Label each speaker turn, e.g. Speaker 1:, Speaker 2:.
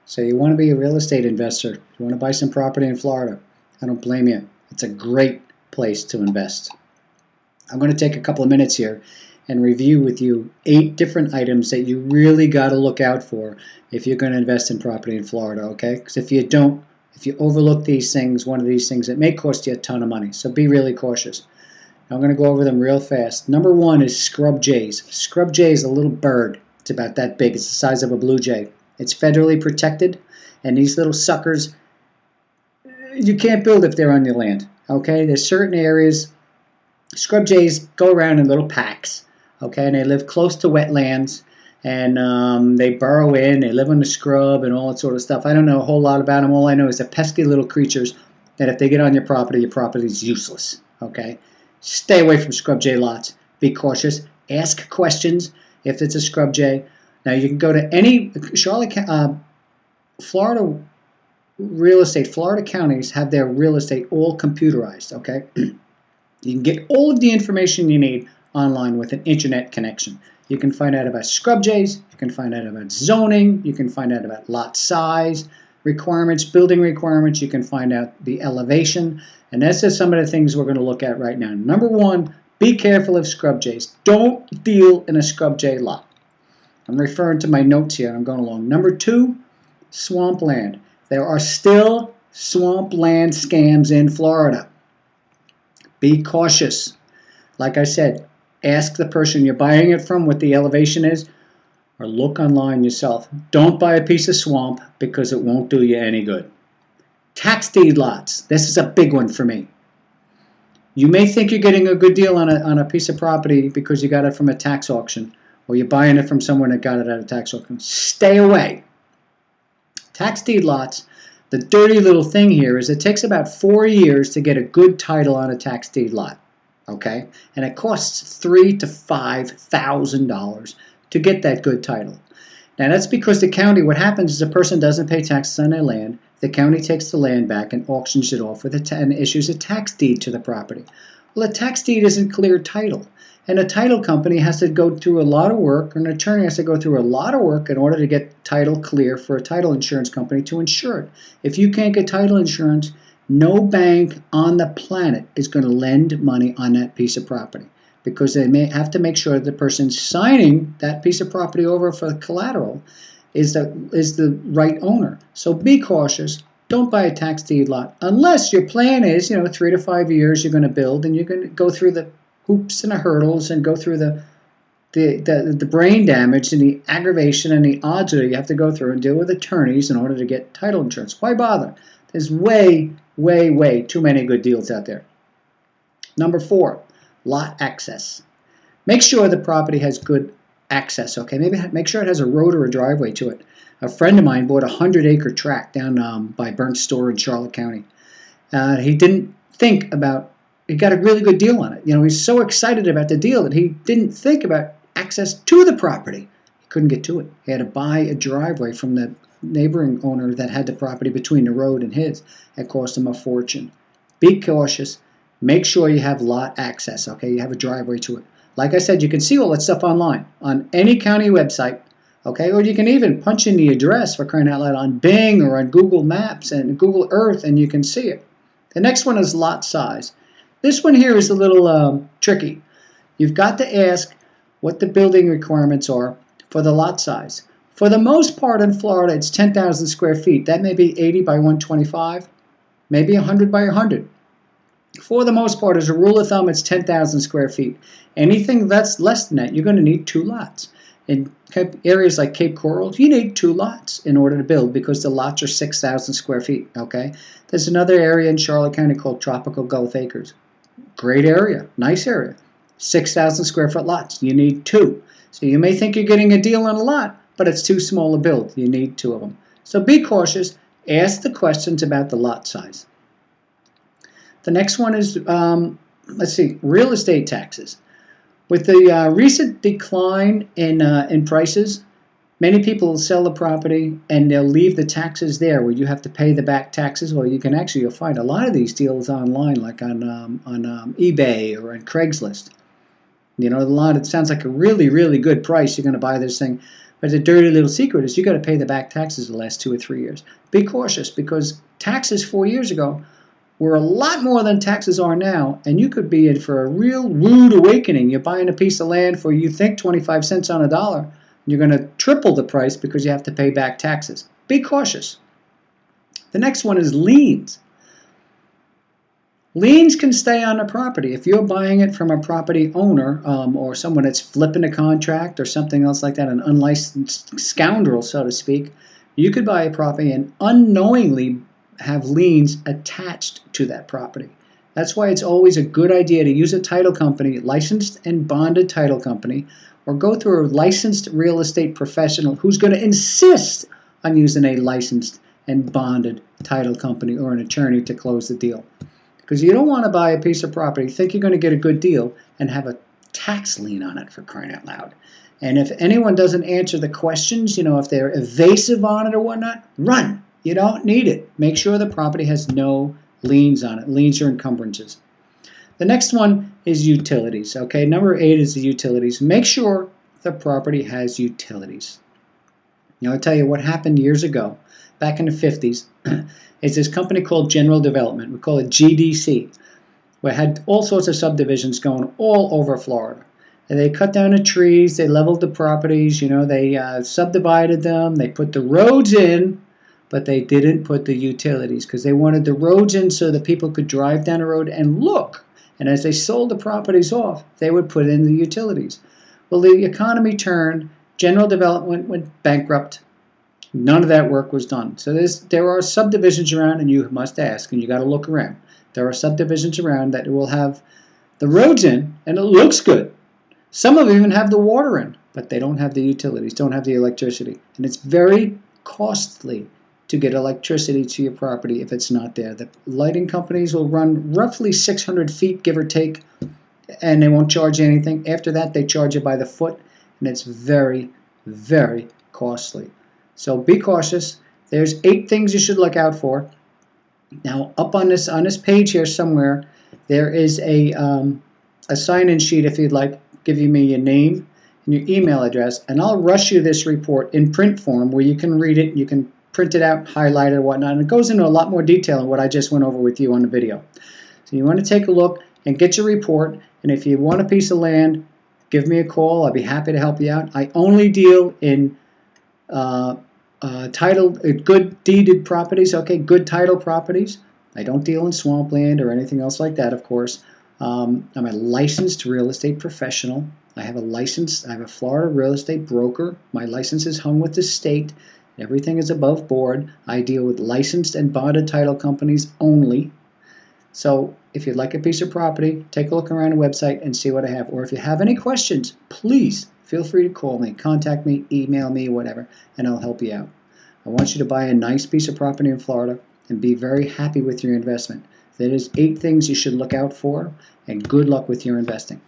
Speaker 1: So you want to be a real estate investor. You want to buy some property in Florida. I don't blame you. It's a great place to invest. I'm going to take a couple of minutes here and review with you 8 different items that you really got to look out for if you're going to invest in property in Florida, okay? Because if you don't, if you overlook these things, one of these things, it may cost you a ton of money. So be really cautious. I'm going to go over them real fast. Number 1 is scrub jays. Scrub jay is a little bird. It's about that big. It's the size of a blue jay. It's federally protected, and these little suckers, you can't build if they're on your land, okay? There's certain areas, scrub jays go around in little packs, okay, and they live close to wetlands, and they burrow in, they live in the scrub and all that sort of stuff. I don't know a whole lot about them. All I know is they're pesky little creatures that if they get on your property is useless, okay? Stay away from scrub jay lots. Be cautious. Ask questions if it's a scrub jay. Now you can go to any Florida real estate. Florida counties have their real estate all computerized, okay? You can get all of the information you need online with an internet connection. You can find out about scrub jays, you can find out about zoning, you can find out about lot size requirements, building requirements, you can find out the elevation, and that's just some of the things we're going to look at right now. Number 1, be careful of scrub jays. Don't deal in a scrub jay lot. I'm referring to my notes here. I'm going along. Number 2, swampland. There are still swampland scams in Florida. Be cautious. Like I said, ask the person you're buying it from what the elevation is, or look online yourself. Don't buy a piece of swamp because it won't do you any good. Tax deed lots. This is a big one for me. You may think you're getting a good deal on a piece of property because you got it from a tax auction, or you're buying it from someone that got it at a tax auction. Stay away. Tax deed lots, the dirty little thing here is it takes about 4 years to get a good title on a tax deed lot, okay? And it costs $3,000 to $5,000 to get that good title. Now that's because the county, what happens is a person doesn't pay taxes on their land, the county takes the land back and auctions it off and issues a tax deed to the property. Well, a tax deed isn't clear title. And a title company has to go through a lot of work, or an attorney has to go through a lot of work in order to get title clear for a title insurance company to insure it. If you can't get title insurance, no bank on the planet is going to lend money on that piece of property because they may have to make sure that the person signing that piece of property over for collateral is the right owner. So be cautious. Don't buy a tax deed lot unless your plan is, 3 to 5 years you're going to build and you're going to go through the hoops and the hurdles and go through the brain damage and the aggravation and the odds that you have to go through and deal with attorneys in order to get title insurance. Why bother? There's way, way, way too many good deals out there. Number 4, lot access. Make sure the property has good access, okay? Maybe make sure it has a road or a driveway to it. A friend of mine bought a 100-acre tract down by Burnt Store in Charlotte County. He didn't think about he got a really good deal on it. He's so excited about the deal that he didn't think about access to the property. He couldn't get to it. He had to buy a driveway from the neighboring owner that had the property between the road and his. It cost him a fortune. Be cautious. Make sure you have lot access, okay? You have a driveway to it. Like I said, you can see all that stuff online on any county website, okay? Or you can even punch in the address, for crying out loud, on Bing or on Google Maps and Google Earth, and you can see it. The next one is lot size. This one here is a little tricky. You've got to ask what the building requirements are for the lot size. For the most part in Florida, it's 10,000 square feet. That may be 80 by 125, maybe 100 by 100. For the most part, as a rule of thumb, it's 10,000 square feet. Anything that's less than that, you're going to need 2 lots. In areas like Cape Coral, you need 2 lots in order to build because the lots are 6,000 square feet, okay? There's another area in Charlotte County called Tropical Gulf Acres. Great area, nice area. 6,000 square foot lots. You need 2. So you may think you're getting a deal on a lot, but it's too small to build. You need 2 of them. So be cautious. Ask the questions about the lot size. The next one is, real estate taxes. With the recent decline in prices, many people will sell the property and they'll leave the taxes there where you have to pay the back taxes. Well, you'll find a lot of these deals online, like on eBay or on Craigslist. It sounds like a really, really good price. You're going to buy this thing. But the dirty little secret is you got to pay the back taxes the last 2 or 3 years. Be cautious, because taxes 4 years ago were a lot more than taxes are now, and you could be in for a real rude awakening. You're buying a piece of land for, you think, 25 cents on a dollar. You're going to triple the price because you have to pay back taxes. Be cautious. The next one is liens. Liens can stay on the property. If you're buying it from a property owner or someone that's flipping a contract or something else like that, an unlicensed scoundrel, so to speak, you could buy a property and unknowingly have liens attached to that property. That's why it's always a good idea to use a title company, licensed and bonded title company, or go through a licensed real estate professional who's going to insist on using a licensed and bonded title company or an attorney to close the deal. Because you don't want to buy a piece of property, think you're going to get a good deal, and have a tax lien on it, for crying out loud. And if anyone doesn't answer the questions, if they're evasive on it or whatnot, run. You don't need it. Make sure the property has no liens on it. Liens are encumbrances. The next one is utilities. Okay, number 8 is the utilities. Make sure the property has utilities. I'll tell you what happened years ago, back in the 50s. It's this company called General Development. We call it GDC. We had all sorts of subdivisions going all over Florida. And they cut down the trees, they leveled the properties, they subdivided them, they put the roads in, but they didn't put the utilities because they wanted the roads in so that people could drive down the road and look. And as they sold the properties off, they would put in the utilities. Well, the economy turned, General Development went bankrupt. None of that work was done. So there are subdivisions around, and you must ask, and you got to look around. There are subdivisions around that will have the roads in, and it looks good. Some of them even have the water in, but they don't have the utilities, don't have the electricity. And it's very costly to get electricity to your property if it's not there. The lighting companies will run roughly 600 feet, give or take, and they won't charge you anything. After that, they charge you by the foot, and it's very, very costly. So be cautious. There's 8 things you should look out for. Now, up on this page here somewhere, there is a sign-in sheet if you'd like. Give me your name and your email address, and I'll rush you this report in print form where you can read it, you can print it out, highlight it, or whatnot, and it goes into a lot more detail than what I just went over with you on the video. So you want to take a look and get your report, and if you want a piece of land, give me a call. I'll be happy to help you out. I only deal in good deeded properties, okay, good title properties. I don't deal in swampland or anything else like that, of course. I'm a licensed real estate professional. I have a Florida real estate broker. My license is hung with the state. Everything is above board. I deal with licensed and bonded title companies only. So if you'd like a piece of property, take a look around the website and see what I have. Or if you have any questions, please feel free to call me, contact me, email me, whatever, and I'll help you out. I want you to buy a nice piece of property in Florida and be very happy with your investment. There is 8 things you should look out for, and good luck with your investing.